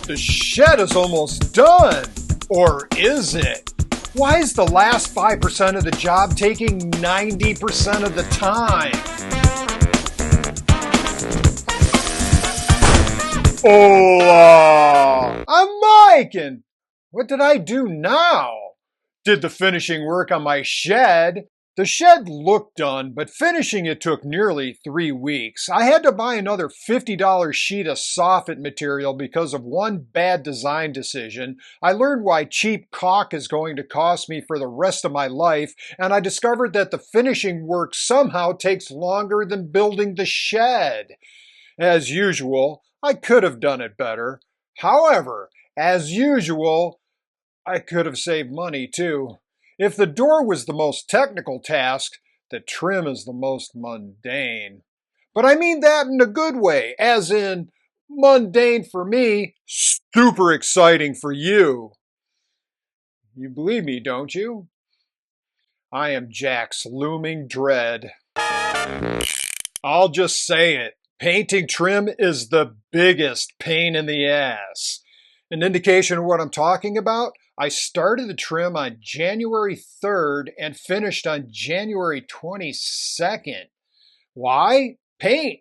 The shed is almost done. Or is it? Why is the last 5% of the job taking 90% of the time? Hola! I'm Mike, and what did I do now? Did the finishing work on my shed. The shed looked done, but finishing it took nearly 3 weeks. I had to buy another $50 sheet of Soffit material because of one bad design decision. I learned why cheap caulk is going to cost me for the rest of my life, and I discovered that the finishing work somehow takes longer than building the shed. As usual, I could have done it better. However, as usual, I could have saved money too. If the door was the most technical task, the trim is the most mundane. But I mean that in a good way, as in mundane for me, super exciting for you. You believe me, don't you? I am Jack's looming dread. I'll just say it. Painting trim is the biggest pain in the ass. An indication of what I'm talking about? I started the trim on January 3rd and finished on January 22nd. Why? Paint.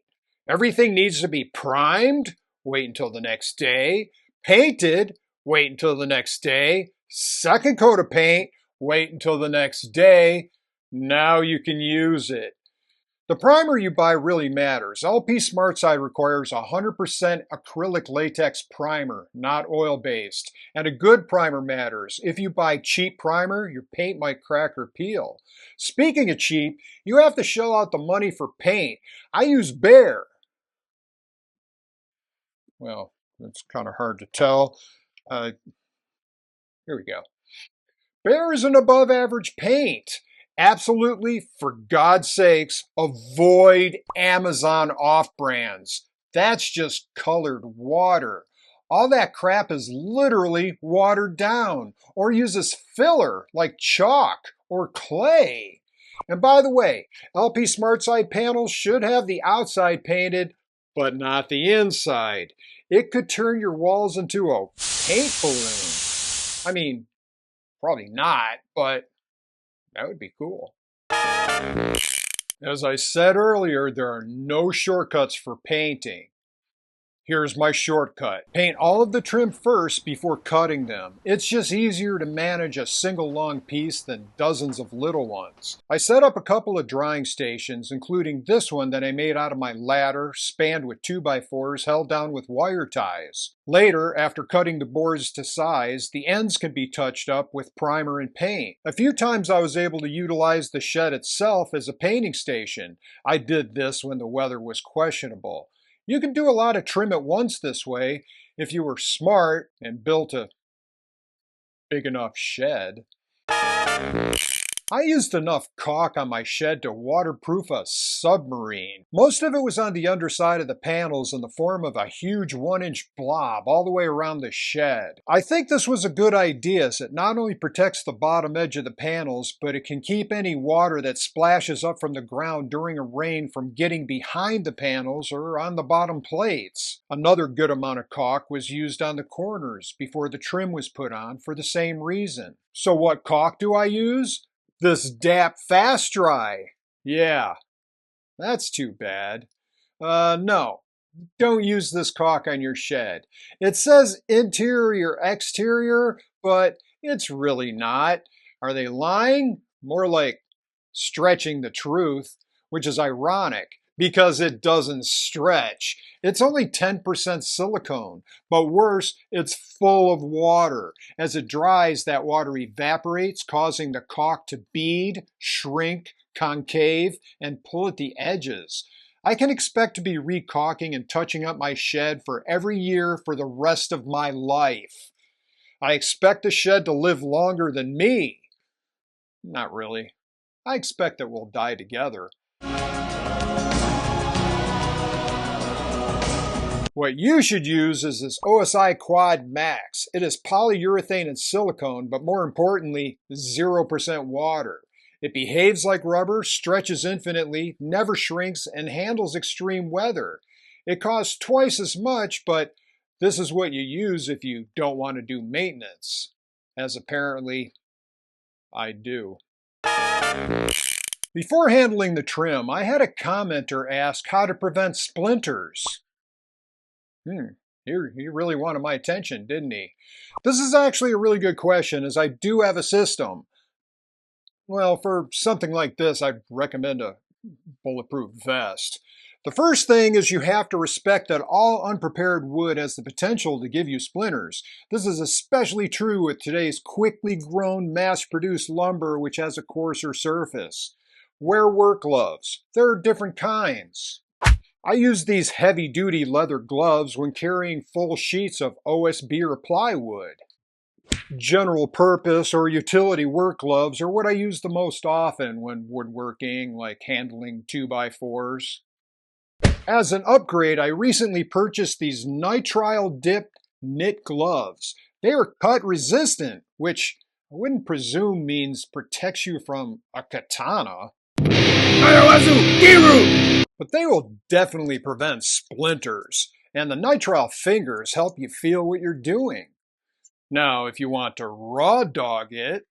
Everything needs to be primed. Wait until the next day. Painted. Wait until the next day. Second coat of paint. Wait until the next day. Now you can use it. The primer you buy really matters. LP SmartSide requires 100% acrylic latex primer, not oil-based. And a good primer matters. If you buy cheap primer, your paint might crack or peel. Speaking of cheap, you have to shell out the money for paint. I use Behr. Well, that's kind of hard to tell. Here we go. Behr is an above average paint. Absolutely, for God's sakes, avoid Amazon off-brands. That's just colored water. All that crap is literally watered down or uses filler like chalk or clay. And by the way, LP SmartSide panels should have the outside painted, but not the inside. It could turn your walls into a paint balloon. I mean, probably not, but that would be cool. As I said earlier, there are no shortcuts for painting. Here's my shortcut. Paint all of the trim first before cutting them. It's just easier to manage a single long piece than dozens of little ones. I set up a couple of drying stations, including this one that I made out of my ladder, spanned with 2x4s held down with wire ties. Later, after cutting the boards to size, the ends can be touched up with primer and paint. A few times I was able to utilize the shed itself as a painting station. I did this when the weather was questionable. You can do a lot of trim at once this way if you were smart and built a big enough shed. I used enough caulk on my shed to waterproof a submarine. Most of it was on the underside of the panels in the form of a huge 1-inch blob all the way around the shed. I think this was a good idea as it not only protects the bottom edge of the panels, but it can keep any water that splashes up from the ground during a rain from getting behind the panels or on the bottom plates. Another good amount of caulk was used on the corners before the trim was put on for the same reason. So what caulk do I use? This DAP Fast Dry. Yeah, that's too bad. No, don't use this caulk on your shed. It says interior exterior, but it's really not. Are they lying? More like stretching the truth, which is ironic because it doesn't stretch. It's only 10% silicone, but worse, it's full of water. As it dries, that water evaporates, causing the caulk to bead, shrink, concave, and pull at the edges. I can expect to be recaulking and touching up my shed for every year for the rest of my life. I expect the shed to live longer than me. Not really. I expect that we'll die together. What you should use is this OSI Quad Max. It is polyurethane and silicone, but more importantly, 0% water. It behaves like rubber, stretches infinitely, never shrinks, and handles extreme weather. It costs twice as much, but This is what you use if you don't want to do maintenance, as apparently I do. Before handling the trim, I had a commenter ask how to prevent splinters. He really wanted my attention, didn't he? This is actually a really good question, as I do have a system. Well, for something like this, I'd recommend a bulletproof vest. The first thing is you have to respect that all unprepared wood has the potential to give you splinters. This is especially true with today's quickly grown, mass-produced lumber, which has a coarser surface. Wear work gloves. There are different kinds. I use these heavy-duty leather gloves when carrying full sheets of OSB or plywood. General purpose or utility work gloves are what I use the most often when woodworking, like handling 2x4s. As an upgrade, I recently purchased these nitrile dipped knit gloves. They are cut resistant, which I wouldn't presume means protects you from a katana. But they will definitely prevent splinters, and the nitrile fingers help you feel what you're doing. Now, if you want to raw dog it,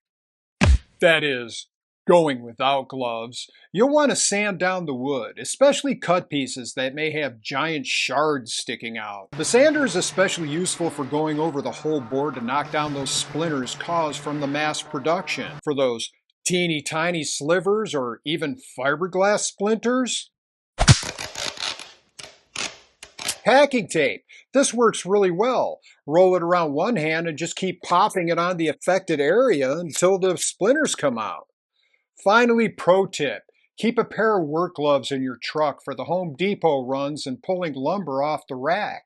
that is, going without gloves, you'll want to sand down the wood, especially cut pieces that may have giant shards sticking out. The sander is especially useful for going over the whole board to knock down those splinters caused from the mass production. For those teeny tiny slivers or even fiberglass splinters, packing tape. This works really well. Roll it around one hand and just keep popping it on the affected area until the splinters come out. Finally, pro tip, keep a pair of work gloves in your truck for the Home Depot runs and pulling lumber off the rack.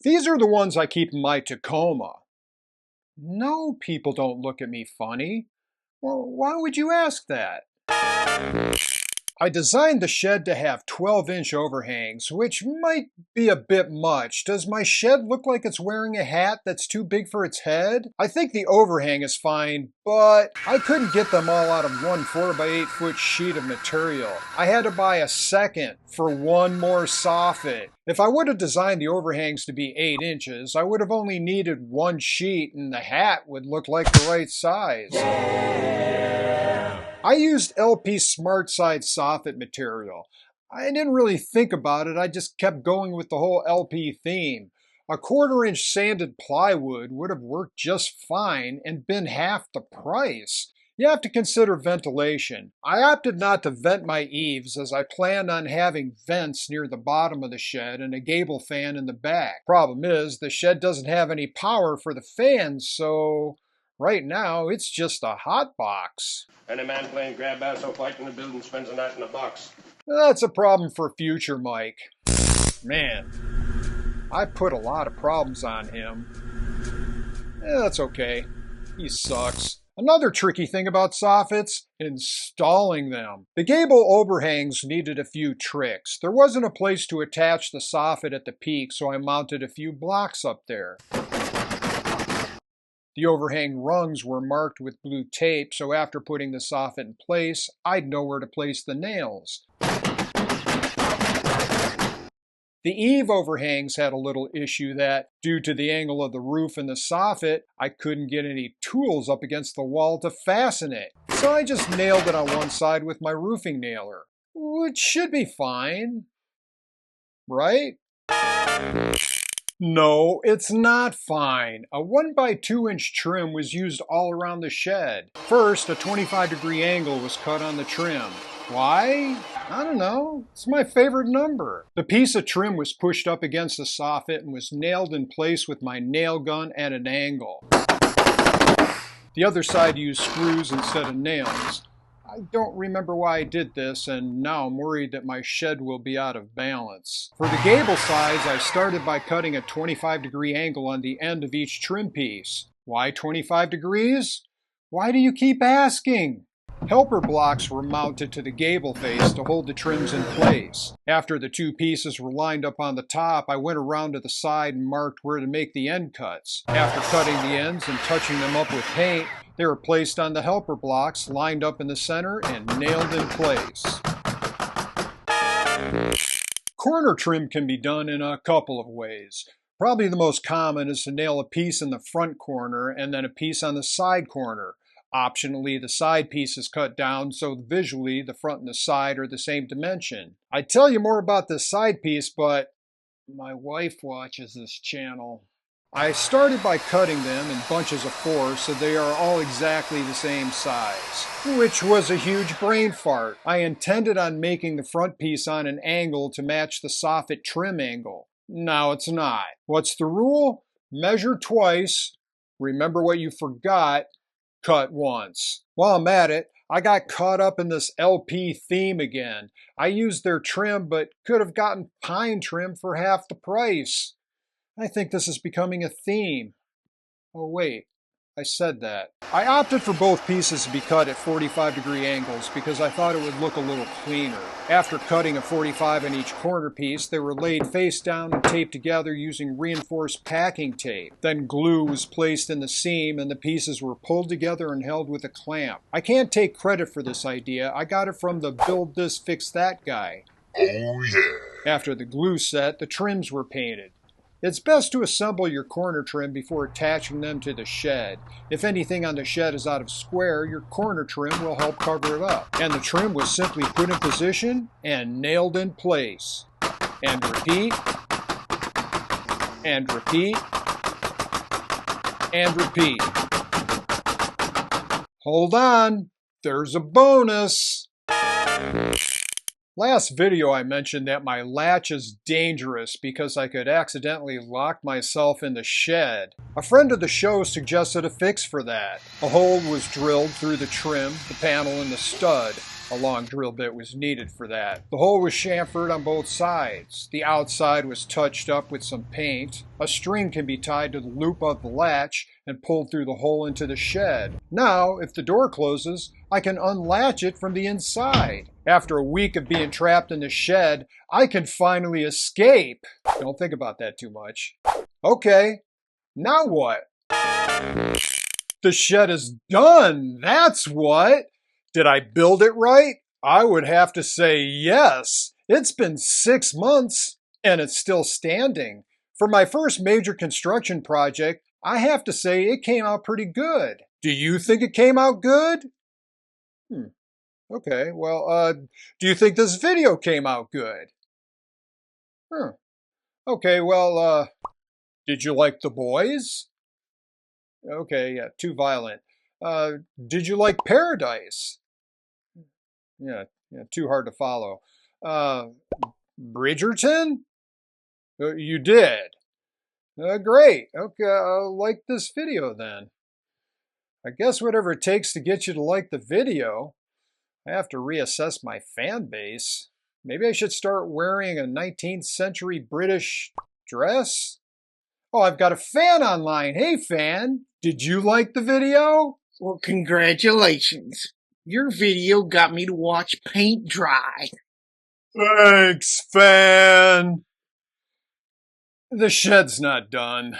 These are the ones I keep in my Tacoma. No, people don't look at me funny. Well, why would you ask that? I designed the shed to have 12-inch overhangs, which might be a bit much. Does my shed look like it's wearing a hat that's too big for its head? I think the overhang is fine, but I couldn't get them all out of one 4x8 foot sheet of material. I had to buy a second for one more soffit. If I would have designed the overhangs to be 8 inches, I would have only needed one sheet and the hat would look like the right size. I used LP SmartSide soffit material. I didn't really think about it, I just kept going with the whole LP theme. A 1/4-inch sanded plywood would have worked just fine and been half the price. You have to consider ventilation. I opted not to vent my eaves as I planned on having vents near the bottom of the shed and a gable fan in the back. Problem is, the shed doesn't have any power for the fans, so right now it's just a hot box. Any man playing grab ass or fight in the building spends a night in a box. That's a problem for future Mike. Man, I put a lot of problems on him. That's okay. He sucks. Another tricky thing about soffits, installing them. The gable overhangs needed a few tricks. There wasn't a place to attach the soffit at the peak, so I mounted a few blocks up there. The overhang rungs were marked with blue tape, so after putting the soffit in place, I'd know where to place the nails. The eave overhangs had a little issue that, due to the angle of the roof and the soffit, I couldn't get any tools up against the wall to fasten it. So I just nailed it on one side with my roofing nailer. Which should be fine. Right? No, it's not fine. A 1x2-inch trim was used all around the shed. First, a 25-degree angle was cut on the trim. Why? I don't know. It's my favorite number. The piece of trim was pushed up against the soffit and was nailed in place with my nail gun at an angle. The other side used screws instead of nails. I don't remember why I did this, and now I'm worried that my shed will be out of balance. For the gable sides, I started by cutting a 25-degree angle on the end of each trim piece. Why 25 degrees? Why do you keep asking? Helper blocks were mounted to the gable face to hold the trims in place. After the two pieces were lined up on the top, I went around to the side and marked where to make the end cuts. After cutting the ends and touching them up with paint, they were placed on the helper blocks, lined up in the center, and nailed in place. Corner trim can be done in a couple of ways. Probably the most common is to nail a piece in the front corner and then a piece on the side corner. Optionally, the side piece is cut down so visually the front and the side are the same dimension. I'd tell you more about this side piece, but my wife watches this channel. I started by cutting them in bunches of 4 so they are all exactly the same size, which was a huge brain fart. I intended on making the front piece on an angle to match the soffit trim angle. Now it's not. What's the rule? Measure twice, remember what you forgot, cut once. While I'm at it, I got caught up in this LP theme again. I used their trim, but could have gotten pine trim for half the price. I think this is becoming a theme. Oh wait, I said that. I opted for both pieces to be cut at 45-degree angles because I thought it would look a little cleaner. After cutting a 45 in each corner piece, they were laid face down and taped together using reinforced packing tape. Then glue was placed in the seam and the pieces were pulled together and held with a clamp. I can't take credit for this idea. I got it from the Build This, Fix That guy. Oh yeah. After the glue set, the trims were painted. It's best to assemble your corner trim before attaching them to the shed. If anything on the shed is out of square, your corner trim will help cover it up. And the trim was simply put in position and nailed in place. And repeat, and repeat, and repeat. Hold on, there's a bonus. Last video I mentioned that my latch is dangerous because I could accidentally lock myself in the shed. A friend of the show suggested a fix for that. A hole was drilled through the trim, the panel, and the stud. A long drill bit was needed for that. The hole was chamfered on both sides. The outside was touched up with some paint. A string can be tied to the loop of the latch and pulled through the hole into the shed. Now, if the door closes, I can unlatch it from the inside. After a week of being trapped in the shed, I can finally escape. Don't think about that too much. Okay, now what? The shed is done, that's what! Did I build it right? I would have to say yes. It's been 6 months, and it's still standing. For my first major construction project, I have to say it came out pretty good. Do you think it came out good? Okay, well, do you think this video came out good? Okay, well, did you like the boys? Okay, yeah, too violent. Did you like Paradise? Yeah, too hard to follow. Bridgerton? You did? Great. Okay, I'll like this video then. I guess whatever it takes to get you to like the video. I have to reassess my fan base. Maybe I should start wearing a 19th century British dress? Oh, I've got a fan online. Hey, fan, did you like the video? Well, congratulations. Your video got me to watch paint dry. Thanks, fan. The shed's not done.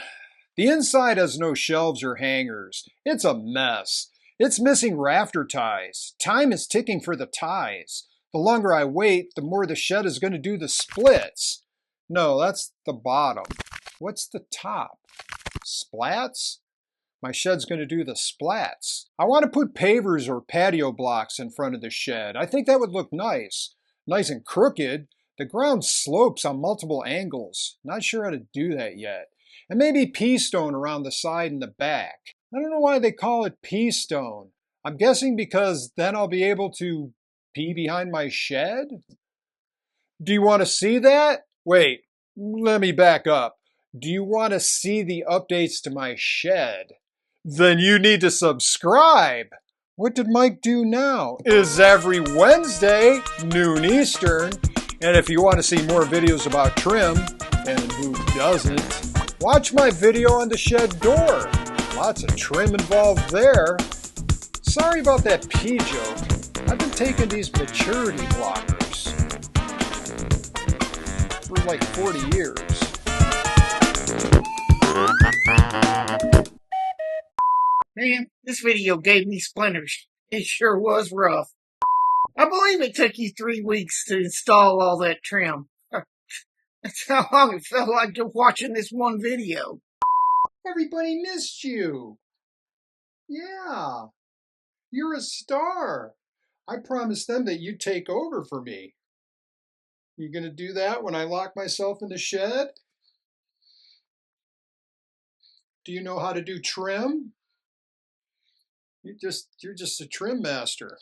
The inside has no shelves or hangers. It's a mess. It's missing rafter ties. Time is ticking for the ties. The longer I wait, the more the shed is going to do the splits. No, that's the bottom. What's the top? Splats? My shed's going to do the splats. I want to put pavers or patio blocks in front of the shed. I think that would look nice. Nice and crooked. The ground slopes on multiple angles. Not sure how to do that yet. And maybe pea stone around the side and the back. I don't know why they call it pea stone. I'm guessing because then I'll be able to pee behind my shed? Do you want to see that? Wait, let me back up. Do you want to see the updates to my shed? Then you need to subscribe. What did Mike do now? Is every Wednesday, noon Eastern. And if you want to see more videos about trim, and who doesn't, watch my video on the shed door. Lots of trim involved there. Sorry about that pee joke. I've been taking these maturity blockers for like 40 years. Man, this video gave me splinters. It sure was rough. I believe it took you 3 weeks to install all that trim. That's how long it felt like just watching this one video. Everybody missed you. Yeah, you're a star. I promised them that you'd take over for me. You gonna do that when I lock myself in the shed? Do you know how to do trim? You're just a trim master.